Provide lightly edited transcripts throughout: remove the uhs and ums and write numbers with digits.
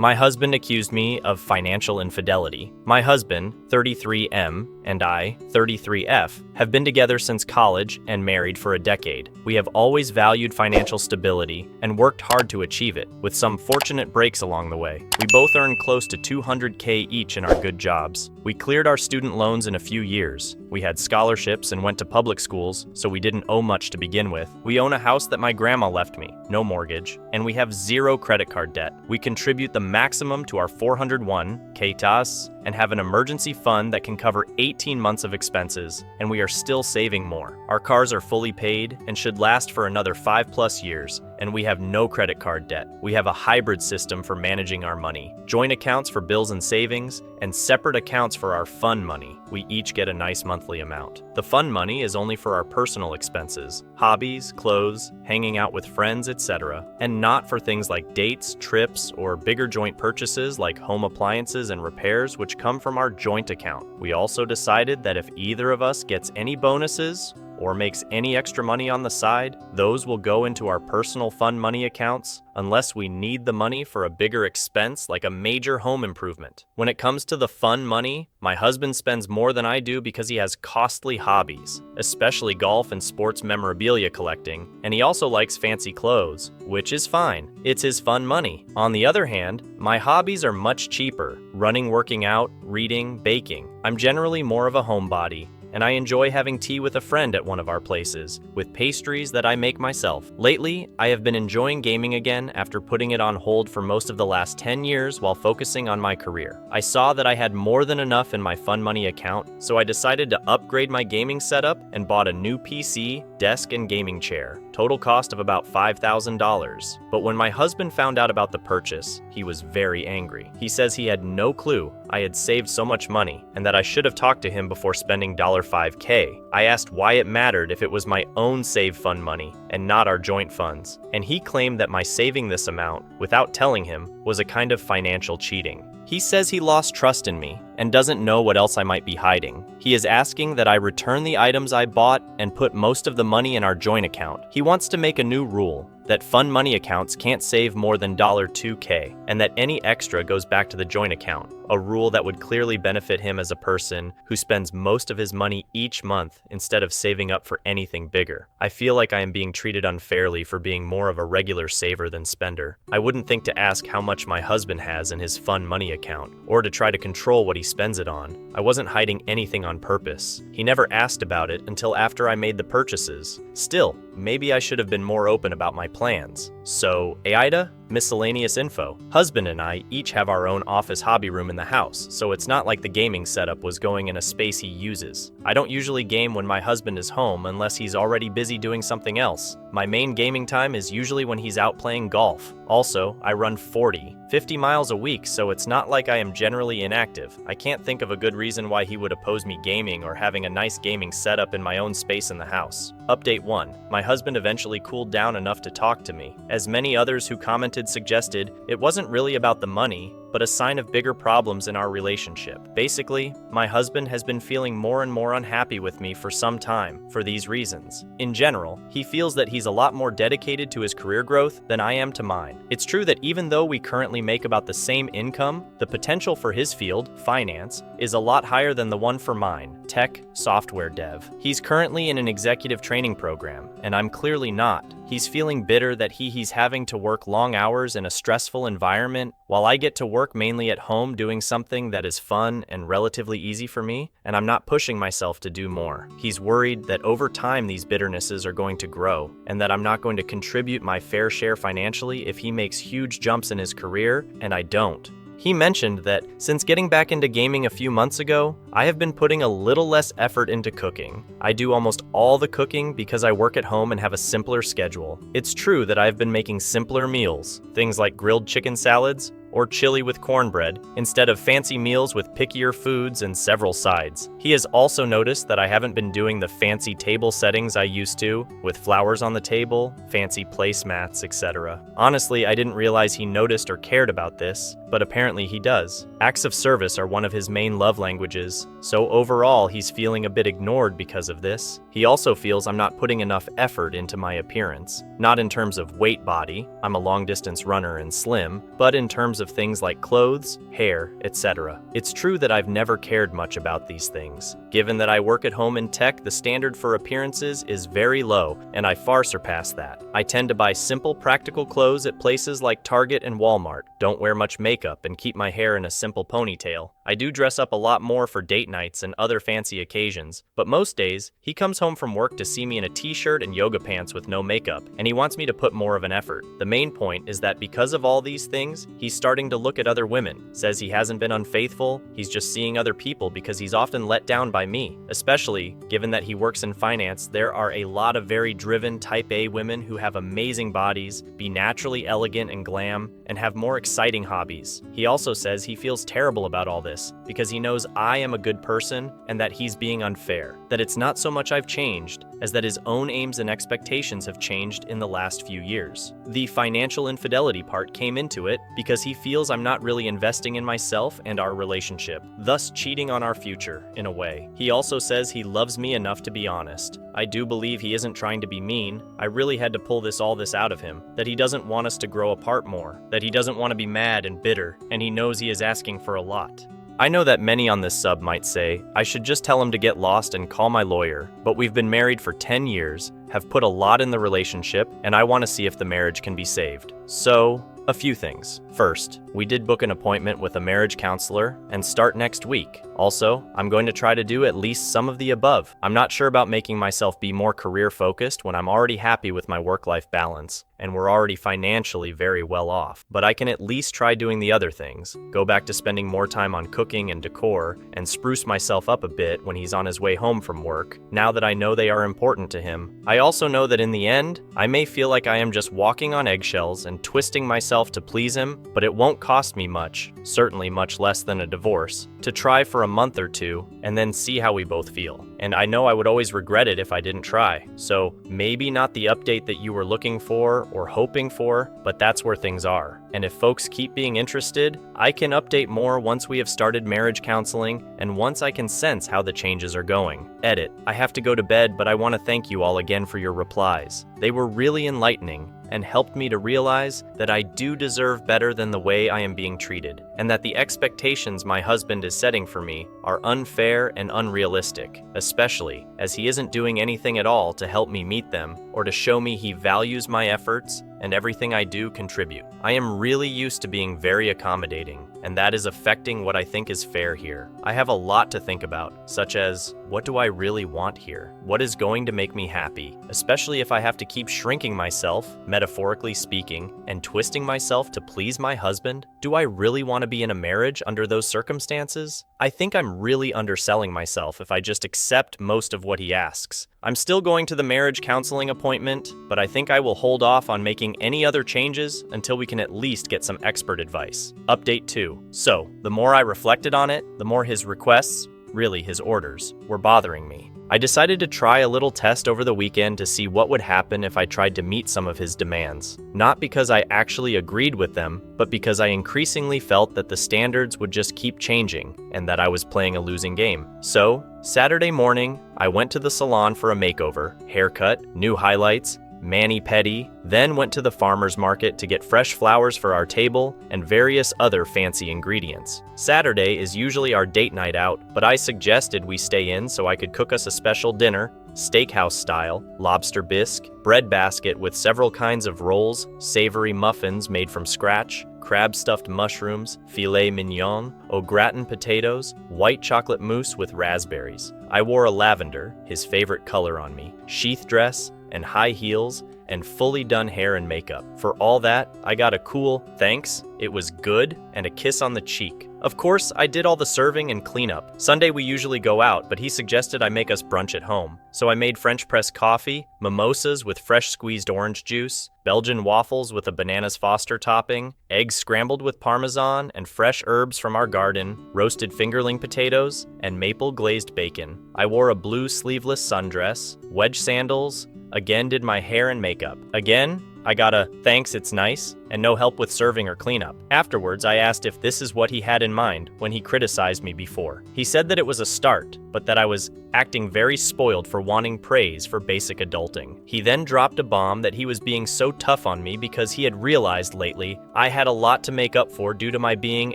My husband accused me of financial infidelity. My husband, 33M, and I, 33F, have been together since college and married for a decade. We have always valued financial stability and worked hard to achieve it, with some fortunate breaks along the way. We both earn close to $200K each in our good jobs. We cleared our student loans in a few years. We had scholarships and went to public schools, so we didn't owe much to begin with. We own a house that my grandma left me, no mortgage, and we have zero credit card debt. We contribute the maximum to our 401K TAS and have an emergency fund that can cover 18 months of expenses, and we are still saving more. Our cars are fully paid and should last for another 5+ years, and we have no credit card debt. We have a hybrid system for managing our money, joint accounts for bills and savings, and separate accounts for our fun money. We each get a nice monthly amount. The fun money is only for our personal expenses, hobbies, clothes, hanging out with friends, etc., and not for things like dates, trips, or bigger joint purchases like home appliances and repairs, which come from our joint account. We also decided that if either of us gets any bonuses or makes any extra money on the side, those will go into our personal fund money accounts unless we need the money for a bigger expense like a major home improvement. When it comes to the fun money, my husband spends more than I do because he has costly hobbies, especially golf and sports memorabilia collecting, and he also likes fancy clothes, which is fine. It's his fun money. On the other hand, my hobbies are much cheaper: running, working out, reading, baking. I'm generally more of a homebody, and I enjoy having tea with a friend at one of our places, with pastries that I make myself. Lately, I have been enjoying gaming again after putting it on hold for most of the last 10 years while focusing on my career. I saw that I had more than enough in my fun money account, so I decided to upgrade my gaming setup and bought a new PC, desk, and gaming chair. Total cost of about $5,000. But when my husband found out about the purchase, he was very angry. He says he had no clue I had saved so much money and that I should have talked to him before spending $5K. I asked why it mattered if it was my own saved fund money and not our joint funds, and he claimed that my saving this amount without telling him was a kind of financial cheating. He says he lost trust in me and doesn't know what else I might be hiding. He is asking that I return the items I bought and put most of the money in our joint account. He wants to make a new rule that fund money accounts can't save more than $2K, and that any extra goes back to the joint account, a rule that would clearly benefit him as a person who spends most of his money each month instead of saving up for anything bigger. I feel like I am being treated unfairly for being more of a regular saver than spender. I wouldn't think to ask how much my husband has in his fund money account, or to try to control what he spends it on. I wasn't hiding anything on purpose. He never asked about it until after I made the purchases. Still, maybe I should have been more open about my plans. So, AIDA? Miscellaneous info. Husband and I each have our own office hobby room in the house, so it's not like the gaming setup was going in a space he uses. I don't usually game when my husband is home unless he's already busy doing something else. My main gaming time is usually when he's out playing golf. Also, I run 50 miles a week, so it's not like I am generally inactive. I can't think of a good reason why he would oppose me gaming or having a nice gaming setup in my own space in the house. Update 1. My husband eventually cooled down enough to talk to me. As many others who commented suggested, it wasn't really about the money, but a sign of bigger problems in our relationship. Basically, my husband has been feeling more and more unhappy with me for some time for these reasons. In general, he feels that he's a lot more dedicated to his career growth than I am to mine. It's true that even though we currently make about the same income, the potential for his field, finance, is a lot higher than the one for mine, tech, software dev. He's currently in an executive training program, and I'm clearly not. He's feeling bitter that he's having to work long hours in a stressful environment while I get to work mainly at home doing something that is fun and relatively easy for me, and I'm not pushing myself to do more. He's worried that over time these bitternesses are going to grow, and that I'm not going to contribute my fair share financially if he makes huge jumps in his career, and I don't. He mentioned that since getting back into gaming a few months ago, I have been putting a little less effort into cooking. I do almost all the cooking because I work at home and have a simpler schedule. It's true that I've been making simpler meals, things like grilled chicken salads, or chili with cornbread, instead of fancy meals with pickier foods and several sides. He has also noticed that I haven't been doing the fancy table settings I used to, with flowers on the table, fancy placemats, etc. Honestly, I didn't realize he noticed or cared about this, but apparently he does. Acts of service are one of his main love languages, so overall he's feeling a bit ignored because of this. He also feels I'm not putting enough effort into my appearance. Not in terms of weight body, I'm a long-distance runner and slim, but in terms of things like clothes, hair, etc. It's true that I've never cared much about these things. Given that I work at home in tech, the standard for appearances is very low, and I far surpass that. I tend to buy simple, practical clothes at places like Target and Walmart, don't wear much makeup, and keep my hair in a simple ponytail. I do dress up a lot more for date nights and other fancy occasions, but most days, he comes home from work to see me in a t-shirt and yoga pants with no makeup, and he wants me to put more of an effort. The main point is that because of all these things, he's starting to look at other women, says he hasn't been unfaithful, he's just seeing other people because he's often let down by me. Especially, given that he works in finance, there are a lot of very driven type A women who have amazing bodies, be naturally elegant and glam, and have more exciting hobbies. He also says he feels terrible about all this because he knows I am a good person and that he's being unfair. That it's not so much I've changed as that his own aims and expectations have changed in the last few years. The financial infidelity part came into it because he feels I'm not really investing in myself and our relationship, thus cheating on our future, in a way. He also says he loves me enough to be honest. I do believe he isn't trying to be mean. I really had to pull all this out of him, that he doesn't want us to grow apart more, that he doesn't want to be mad and bitter, and he knows he is asking for a lot. I know that many on this sub might say, I should just tell him to get lost and call my lawyer, but we've been married for 10 years, have put a lot in the relationship, and I want to see if the marriage can be saved. So, a few things. First, we did book an appointment with a marriage counselor and start next week. Also, I'm going to try to do at least some of the above. I'm not sure about making myself be more career focused when I'm already happy with my work-life balance, and we're already financially very well off. But I can at least try doing the other things, go back to spending more time on cooking and decor, and spruce myself up a bit when he's on his way home from work, now that I know they are important to him. I also know that in the end, I may feel like I am just walking on eggshells and twisting myself to please him, but it won't cost me much, certainly much less than a divorce, to try for a month or two and then see how we both feel. And I know I would always regret it if I didn't try, so maybe not the update that you were looking for or hoping for, but that's where things are. And if folks keep being interested, I can update more once we have started marriage counseling and once I can sense how the changes are going. Edit. I have to go to bed, but I want to thank you all again for your replies. They were really enlightening and helped me to realize that I do deserve better than the way I am being treated, and that the expectations my husband is setting for me are unfair and unrealistic, especially as he isn't doing anything at all to help me meet them or to show me he values my efforts and everything I do contribute. I am really used to being very accommodating, and that is affecting what I think is fair here. I have a lot to think about, such as, what do I really want here? What is going to make me happy? Especially if I have to keep shrinking myself, metaphorically speaking, and twisting myself to please my husband? Do I really want to be in a marriage under those circumstances? I think I'm really underselling myself if I just accept most of what he asks. I'm still going to the marriage counseling appointment, but I think I will hold off on making any other changes until we can at least get some expert advice. Update 2. So, the more I reflected on it, the more his requests, really his orders, were bothering me. I decided to try a little test over the weekend to see what would happen if I tried to meet some of his demands. Not because I actually agreed with them, but because I increasingly felt that the standards would just keep changing and that I was playing a losing game. So, Saturday morning, I went to the salon for a makeover, haircut, new highlights, mani-pedi, then went to the farmer's market to get fresh flowers for our table and various other fancy ingredients. Saturday is usually our date night out, but I suggested we stay in so I could cook us a special dinner, steakhouse style, lobster bisque, bread basket with several kinds of rolls, savory muffins made from scratch, crab-stuffed mushrooms, filet mignon, au gratin potatoes, white chocolate mousse with raspberries. I wore a lavender, his favorite color, on me, sheath dress, and high heels, and fully done hair and makeup. For all that, I got a cool "thanks, it was good," and a kiss on the cheek. Of course, I did all the serving and cleanup. Sunday we usually go out, but he suggested I make us brunch at home. So I made French press coffee, mimosas with fresh squeezed orange juice, Belgian waffles with a bananas Foster topping, eggs scrambled with parmesan and fresh herbs from our garden, roasted fingerling potatoes, and maple glazed bacon. I wore a blue sleeveless sundress, wedge sandals, again did my hair and makeup. Again, I got a "thanks, it's nice," and no help with serving or cleanup. Afterwards, I asked if this is what he had in mind when he criticized me before. He said that it was a start, but that I was acting very spoiled for wanting praise for basic adulting. He then dropped a bomb that he was being so tough on me because he had realized lately I had a lot to make up for due to my being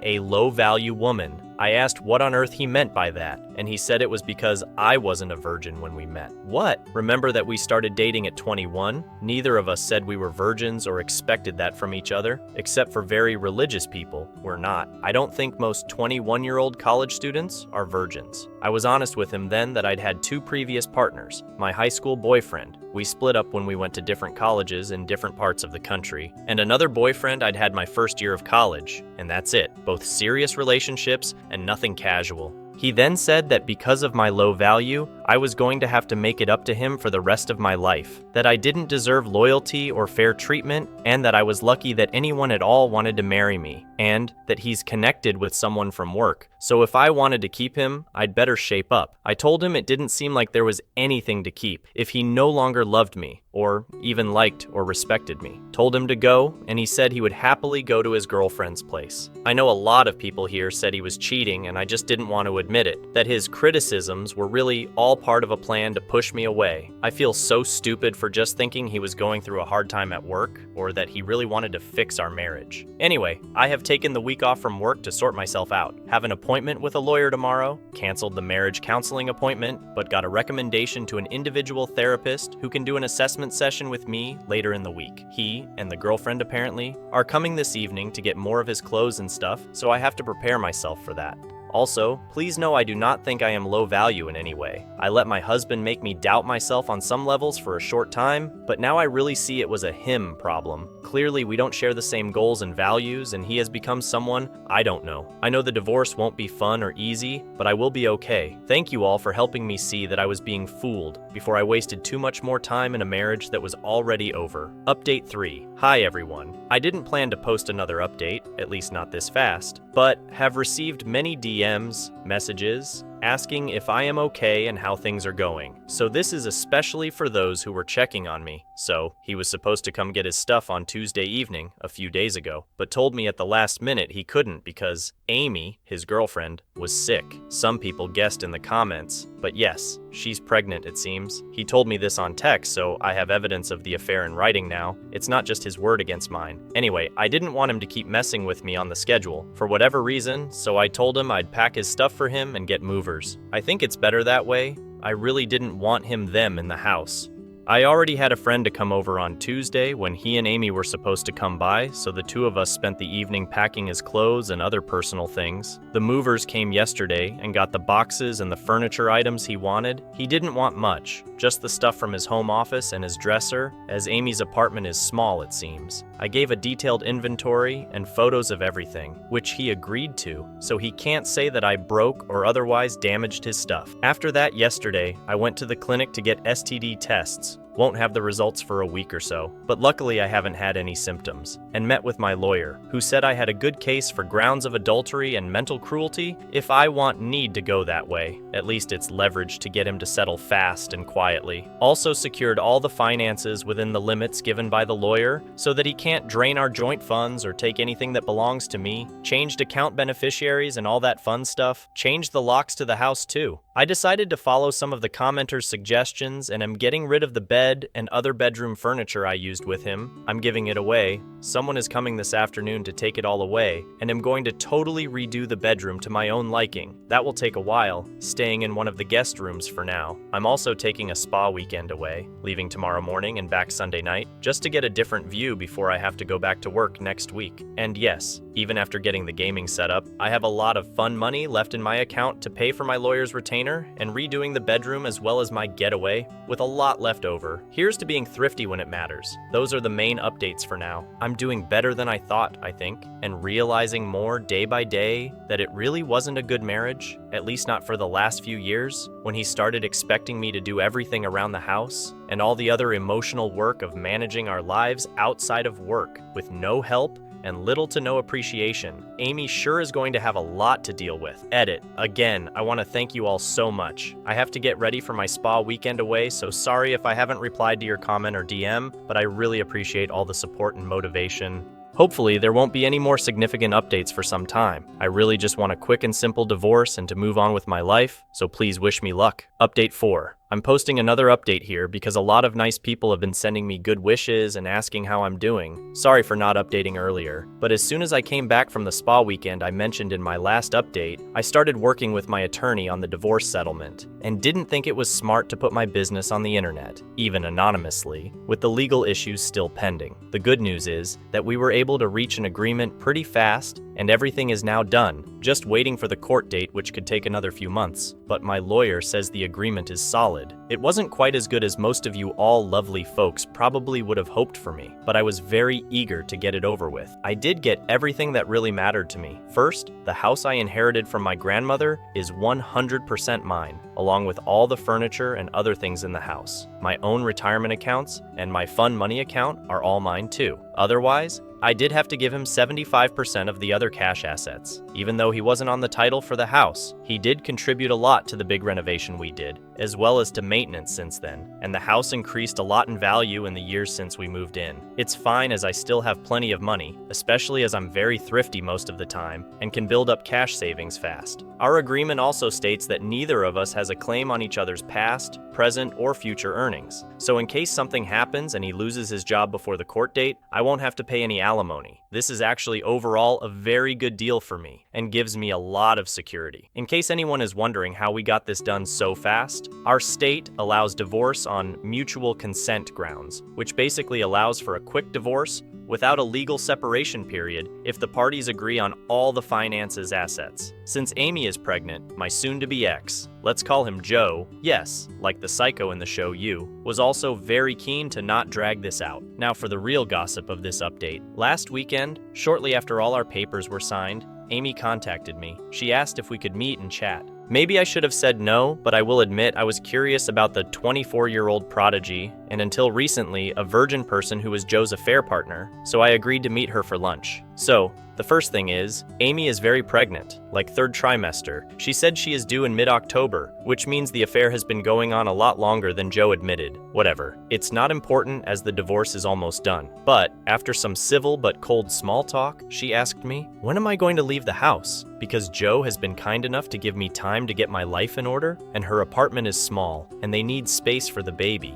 a low-value woman. I asked what on earth he meant by that, and he said it was because I wasn't a virgin when we met. What? Remember that we started dating at 21? Neither of us said we were virgins or expected that from each other, except for very religious people. We're not. I don't think most 21-year-old college students are virgins. I was honest with him then that I'd had 2 previous partners. My high school boyfriend. We split up when we went to different colleges in different parts of the country. And another boyfriend I'd had my first year of college. And that's it. Both serious relationships and nothing casual. He then said that because of my low value, I was going to have to make it up to him for the rest of my life, that I didn't deserve loyalty or fair treatment, and that I was lucky that anyone at all wanted to marry me, and that he's connected with someone from work. So if I wanted to keep him, I'd better shape up. I told him it didn't seem like there was anything to keep if he no longer loved me, or even liked or respected me. Told him to go, and he said he would happily go to his girlfriend's place. I know a lot of people here said he was cheating, and I just didn't want to admit it, that his criticisms were really all part of a plan to push me away. I feel so stupid for just thinking he was going through a hard time at work, or that he really wanted to fix our marriage. Anyway, I have taken the week off from work to sort myself out, have an appointment with a lawyer tomorrow, canceled the marriage counseling appointment, but got a recommendation to an individual therapist who can do an assessment session with me later in the week. He, and the girlfriend apparently, are coming this evening to get more of his clothes and stuff, so I have to prepare myself for that. Also, please know I do not think I am low value in any way. I let my husband make me doubt myself on some levels for a short time, but now I really see it was a him problem. Clearly, we don't share the same goals and values, and he has become someone I don't know. I know the divorce won't be fun or easy, but I will be okay. Thank you all for helping me see that I was being fooled before I wasted too much more time in a marriage that was already over. Update 3. Hi everyone. I didn't plan to post another update, at least not this fast, but have received many DMs, messages, asking if I am okay and how things are going. So this is especially for those who were checking on me. So, he was supposed to come get his stuff on Tuesday evening, a few days ago, but told me at the last minute he couldn't because Amy, his girlfriend, was sick. Some people guessed in the comments, but yes, she's pregnant it seems. He told me this on text, so I have evidence of the affair in writing now. It's not just his word against mine. Anyway, I didn't want him to keep messing with me on the schedule, for whatever reason, so I told him I'd pack his stuff for him and get movers. I think it's better that way. I really didn't want them in the house. I already had a friend to come over on Tuesday when he and Amy were supposed to come by, so the two of us spent the evening packing his clothes and other personal things. The movers came yesterday and got the boxes and the furniture items he wanted. He didn't want much, just the stuff from his home office and his dresser, as Amy's apartment is small it seems. I gave a detailed inventory and photos of everything, which he agreed to, so he can't say that I broke or otherwise damaged his stuff. After that yesterday, I went to the clinic to get STD tests. Won't have the results for a week or so, but luckily I haven't had any symptoms, and met with my lawyer, who said I had a good case for grounds of adultery and mental cruelty if I need to go that way. At least it's leverage to get him to settle fast and quietly. Also secured all the finances within the limits given by the lawyer so that he can't drain our joint funds or take anything that belongs to me. Changed account beneficiaries and all that fun stuff. Changed the locks to the house too. I decided to follow some of the commenters' suggestions and am getting rid of the bed and other bedroom furniture I used with him. I'm giving it away. Someone is coming this afternoon to take it all away, and am going to totally redo the bedroom to my own liking. That will take a while, staying in one of the guest rooms for now. I'm also taking a spa weekend away, leaving tomorrow morning and back Sunday night, just to get a different view before I have to go back to work next week. And yes, even after getting the gaming set up, I have a lot of fun money left in my account to pay for my lawyer's retainer and redoing the bedroom as well as my getaway, with a lot left over. Here's to being thrifty when it matters. Those are the main updates for now. I'm doing better than I thought, I think, and realizing more day by day that it really wasn't a good marriage, at least not for the last few years, when he started expecting me to do everything around the house and all the other emotional work of managing our lives outside of work with no help and little to no appreciation. Amy sure is going to have a lot to deal with. Edit. Again, I want to thank you all so much. I have to get ready for my spa weekend away, so sorry if I haven't replied to your comment or DM, but I really appreciate all the support and motivation. Hopefully, there won't be any more significant updates for some time. I really just want a quick and simple divorce and to move on with my life, so please wish me luck. Update 4. I'm posting another update here because a lot of nice people have been sending me good wishes and asking how I'm doing. Sorry for not updating earlier, but as soon as I came back from the spa weekend I mentioned in my last update, I started working with my attorney on the divorce settlement and didn't think it was smart to put my business on the internet, even anonymously, with the legal issues still pending. The good news is that we were able to reach an agreement pretty fast and everything is now done, just waiting for the court date, which could take another few months. But my lawyer says the agreement is solid. It wasn't quite as good as most of you all lovely folks probably would have hoped for me, but I was very eager to get it over with. I did get everything that really mattered to me. First, the house I inherited from my grandmother is 100% mine, along with all the furniture and other things in the house. My own retirement accounts and my fund money account are all mine too. Otherwise, I did have to give him 75% of the other cash assets. Even though he wasn't on the title for the house, he did contribute a lot to the big renovation we did, as well as to maintenance since then, and the house increased a lot in value in the years since we moved in. It's fine as I still have plenty of money, especially as I'm very thrifty most of the time and can build up cash savings fast. Our agreement also states that neither of us has a claim on each other's past, present, or future earnings. So in case something happens and he loses his job before the court date, I won't have to pay any alimony. This is actually overall a very good deal for me and gives me a lot of security. In case anyone is wondering how we got this done so fast, our state allows divorce on mutual consent grounds, which basically allows for a quick divorce without a legal separation period if the parties agree on all the finances assets. Since Amy is pregnant, my soon-to-be ex, let's call him Joe, yes, like the psycho in the show You, was also very keen to not drag this out. Now for the real gossip of this update. Last weekend, shortly after all our papers were signed, Amy contacted me. She asked if we could meet and chat. Maybe I should have said no, but I will admit I was curious about the 24-year-old prodigy, and until recently, a virgin person who was Joe's affair partner, so I agreed to meet her for lunch. So, the first thing is, Amy is very pregnant, like third trimester. She said she is due in mid-October, which means the affair has been going on a lot longer than Joe admitted. Whatever. It's not important as the divorce is almost done. But, after some civil but cold small talk, she asked me, when am I going to leave the house? Because Joe has been kind enough to give me time to get my life in order, and her apartment is small, and they need space for the baby.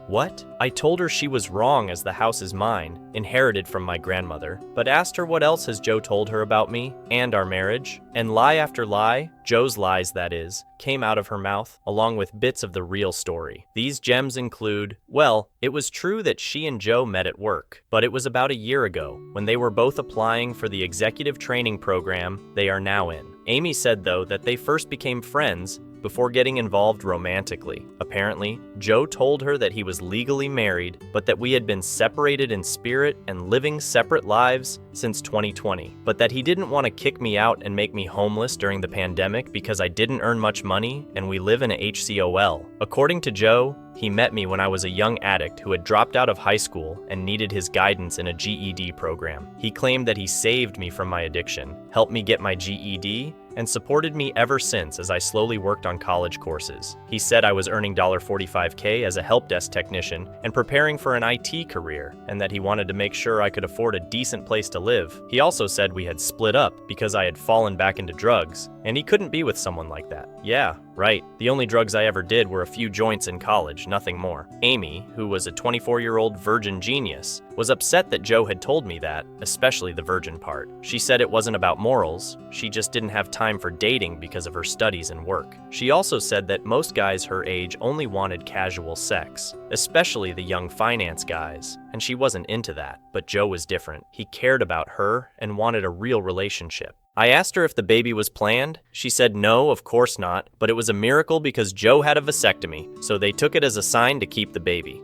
What? I told her she was wrong as the house is mine, inherited from my grandmother, but asked her what else has Joe told her about me and our marriage, and lie after lie, Joe's lies that is, came out of her mouth, along with bits of the real story. These gems include, well, it was true that she and Joe met at work, but it was about a year ago, when they were both applying for the executive training program they are now in. Amy said, though, that they first became friends before getting involved romantically. Apparently, Joe told her that he was legally married, but that we had been separated in spirit and living separate lives since 2020, but that he didn't want to kick me out and make me homeless during the pandemic because I didn't earn much money and we live in a HCOL. According to Joe, he met me when I was a young addict who had dropped out of high school and needed his guidance in a GED program. He claimed that he saved me from my addiction, helped me get my GED, and supported me ever since as I slowly worked on college courses. He said I was earning $45K as a help desk technician and preparing for an IT career, and that he wanted to make sure I could afford a decent place to live. He also said we had split up because I had fallen back into drugs, and he couldn't be with someone like that. Yeah, right. The only drugs I ever did were a few joints in college, nothing more. Amy, who was a 24-year-old virgin genius, was upset that Joe had told me that, especially the virgin part. She said it wasn't about morals, she just didn't have time for dating because of her studies and work. She also said that most guys her age only wanted casual sex, especially the young finance guys, and she wasn't into that. But Joe was different. He cared about her and wanted a real relationship. I asked her if the baby was planned. She said no, of course not, but it was a miracle because Joe had a vasectomy, so they took it as a sign to keep the baby.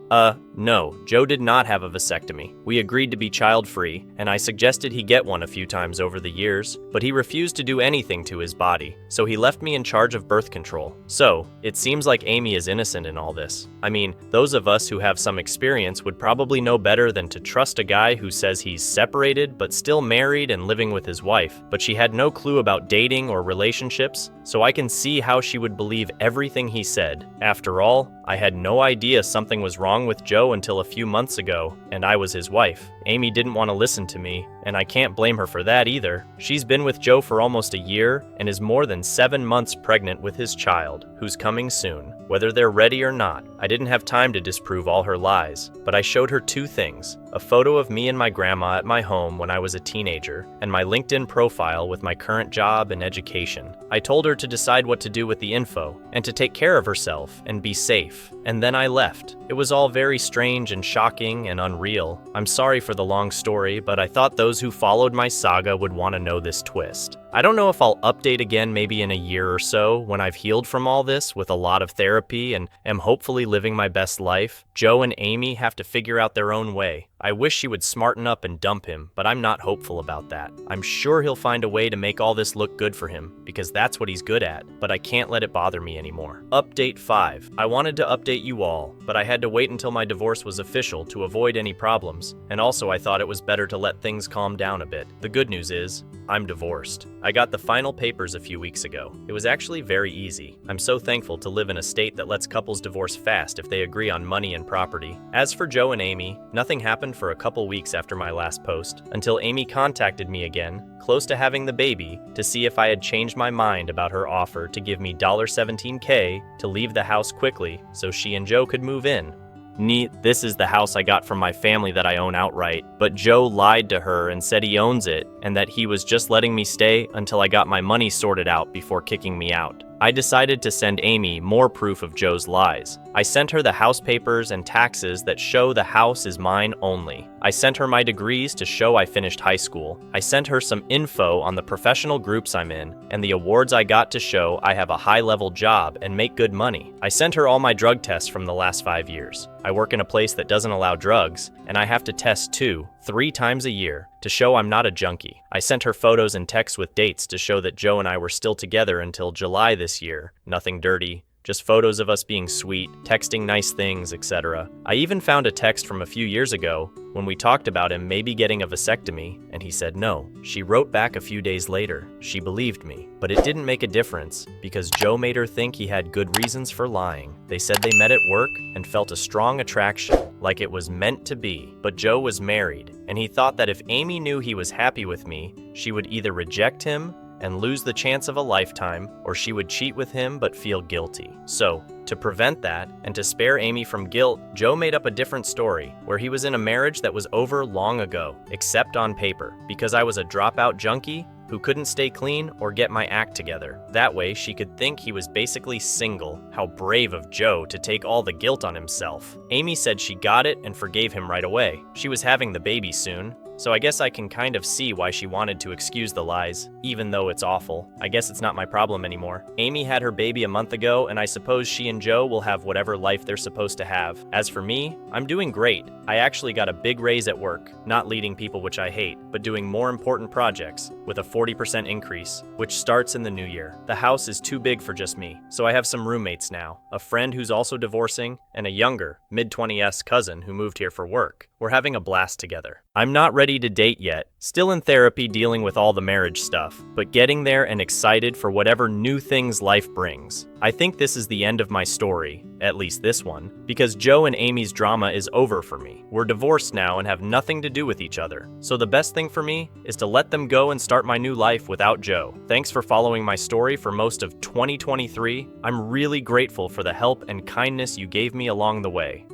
No, Joe did not have a vasectomy. We agreed to be child-free, and I suggested he get one a few times over the years, but he refused to do anything to his body, so he left me in charge of birth control. So, it seems like Amy is innocent in all this. I mean, those of us who have some experience would probably know better than to trust a guy who says he's separated but still married and living with his wife, but she had no clue about dating or relationships, so I can see how she would believe everything he said. After all, I had no idea something was wrong with Joe until a few months ago, and I was his wife. Amy didn't want to listen to me, and I can't blame her for that either. She's been with Joe for almost a year and is more than 7 months pregnant with his child, who's coming soon, whether they're ready or not. I didn't have time to disprove all her lies, but I showed her 2 things: a photo of me and my grandma at my home when I was a teenager, and my LinkedIn profile with my current job and education. I told her to decide what to do with the info, and to take care of herself and be safe, and then I left. It was all very strange and shocking and unreal. I'm sorry for the long story, but I thought those who followed my saga would want to know this twist. I don't know if I'll update again maybe in a year or so when I've healed from all this with a lot of therapy and am hopefully living my best life. Joe and Amy have to figure out their own way. I wish she would smarten up and dump him, but I'm not hopeful about that. I'm sure he'll find a way to make all this look good for him, because that's what he's good at, but I can't let it bother me anymore. Update 5. I wanted to update you all, but I had to wait until my divorce was official to avoid any problems, and also I thought it was better to let things calm down a bit. The good news is, I'm divorced. I got the final papers a few weeks ago. It was actually very easy. I'm so thankful to live in a state that lets couples divorce fast if they agree on money and property. As for Joe and Amy, nothing happened for a couple weeks after my last post, until Amy contacted me again, close to having the baby, to see if I had changed my mind about her offer to give me $17K to leave the house quickly so she and Joe could move in. Neat, this is the house I got from my family that I own outright, but Joe lied to her and said he owns it and that he was just letting me stay until I got my money sorted out before kicking me out. I decided to send Amy more proof of Joe's lies. I sent her the house papers and taxes that show the house is mine only. I sent her my degrees to show I finished high school. I sent her some info on the professional groups I'm in and the awards I got to show I have a high-level job and make good money. I sent her all my drug tests from the last 5 years. I work in a place that doesn't allow drugs, and I have to test 2-3 times a year to show I'm not a junkie. I sent her photos and texts with dates to show that Joe and I were still together until July this year. Nothing dirty, just photos of us being sweet, texting nice things, etc. I even found a text from a few years ago when we talked about him maybe getting a vasectomy, and he said no. She wrote back a few days later. She believed me, but it didn't make a difference because Joe made her think he had good reasons for lying. They said they met at work and felt a strong attraction, like it was meant to be. But Joe was married, and he thought that if Amy knew he was happy with me, she would either reject him and lose the chance of a lifetime, or she would cheat with him but feel guilty. So, to prevent that, and to spare Amy from guilt, Joe made up a different story, where he was in a marriage that was over long ago, except on paper, because I was a dropout junkie who couldn't stay clean or get my act together. That way, she could think he was basically single. How brave of Joe to take all the guilt on himself. Amy said she got it and forgave him right away. She was having the baby soon, so I guess I can kind of see why she wanted to excuse the lies, even though it's awful. I guess it's not my problem anymore. Amy had her baby a month ago, and I suppose she and Joe will have whatever life they're supposed to have. As for me, I'm doing great. I actually got a big raise at work, not leading people, which I hate, but doing more important projects, with a 40% increase, which starts in the new year. The house is too big for just me, so I have some roommates now, a friend who's also divorcing, and a younger, mid-20s cousin who moved here for work. We're having a blast together. I'm not ready to date yet, still in therapy dealing with all the marriage stuff, but getting there and excited for whatever new things life brings. I think this is the end of my story, at least this one, because Joe and Amy's drama is over for me. We're divorced now and have nothing to do with each other, so the best thing for me is to let them go and start my new life without Joe. Thanks for following my story for most of 2023. I'm really grateful for the help and kindness you gave me along the way.